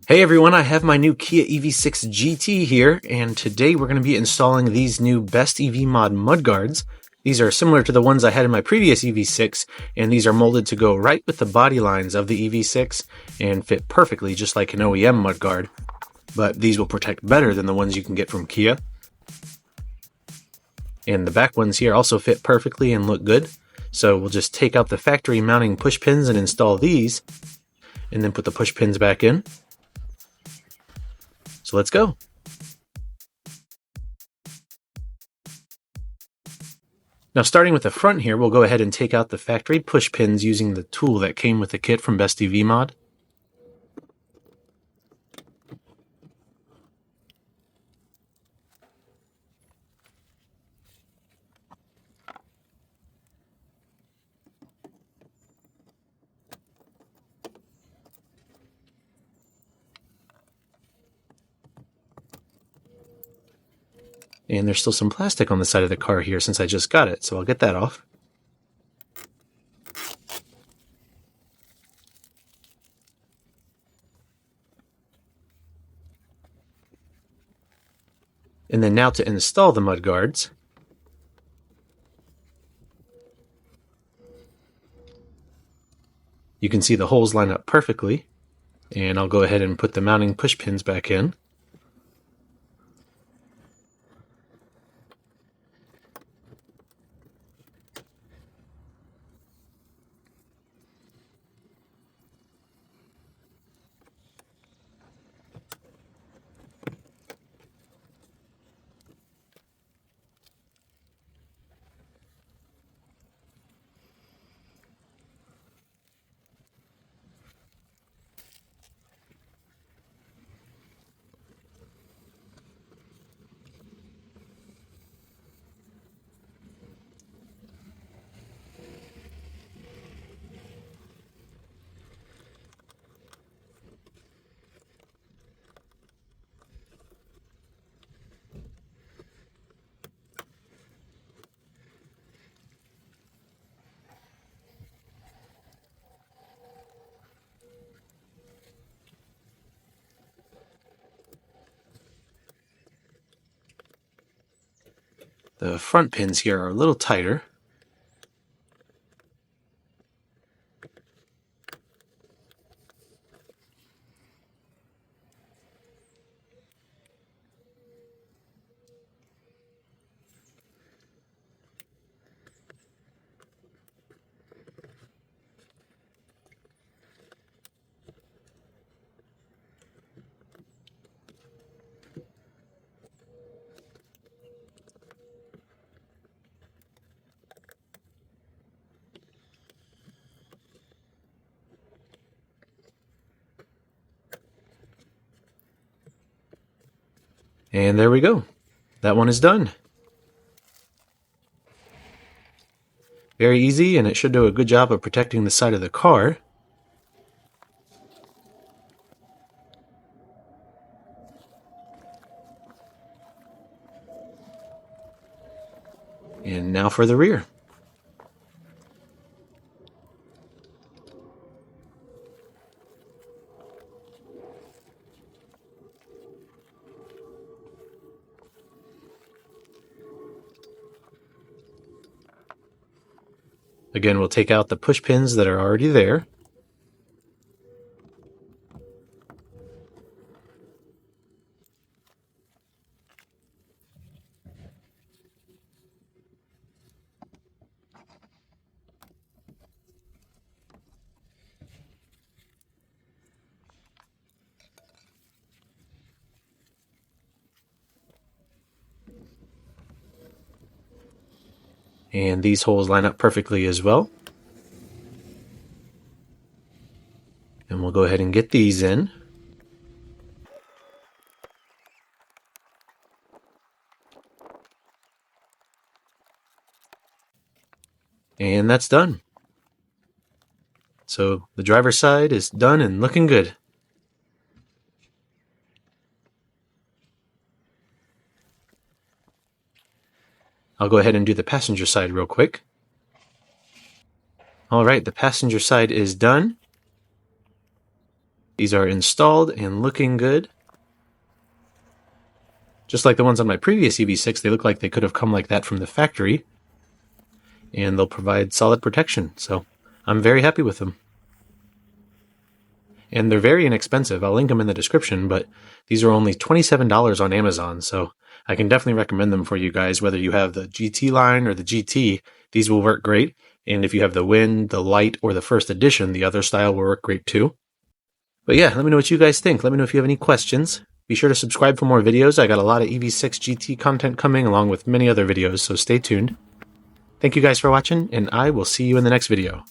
Hey everyone, I have my new Kia EV6 GT here, and today we're going to be installing these new BestEVMod mudguards. These are similar to the ones I had in my previous EV6, and these are molded to go right with the body lines of the EV6 and fit perfectly just like an OEM mudguard. But these will protect better than the ones you can get from Kia. And the back ones here also fit perfectly and look good. So we'll just take out the factory mounting push pins and install these, and then put the push pins back in. So let's go. Now starting with the front here, we'll go ahead and take out the factory push pins using the tool that came with the kit from BestEVMod. And there's still some plastic on the side of the car here since I just got it, so I'll get that off. And then now to install the mudguards. You can see the holes line up perfectly, and I'll go ahead and put the mounting push pins back in. The front pins here are a little tighter. And there we go. That one is done. Very easy, and it should do a good job of protecting the side of the car. And now for the rear. Again, we'll take out the push pins that are already there. And these holes line up perfectly as well. And we'll go ahead and get these in. And that's done. So the driver's side is done and looking good. I'll go ahead and do the passenger side real quick. Alright, the passenger side is done. These are installed and looking good. Just like the ones on my previous EV6, they look like they could have come like that from the factory. And they'll provide solid protection, so I'm very happy with them. And they're very inexpensive. I'll link them in the description, but these are only $27 on Amazon, so I can definitely recommend them for you guys. Whether you have the GT line or the GT, these will work great. And if you have the Wind, the Light, or the First Edition, the other style will work great too. But yeah, let me know what you guys think. Let me know if you have any questions. Be sure to subscribe for more videos. I got a lot of EV6 GT content coming, along with many other videos, so stay tuned. Thank you guys for watching, and I will see you in the next video.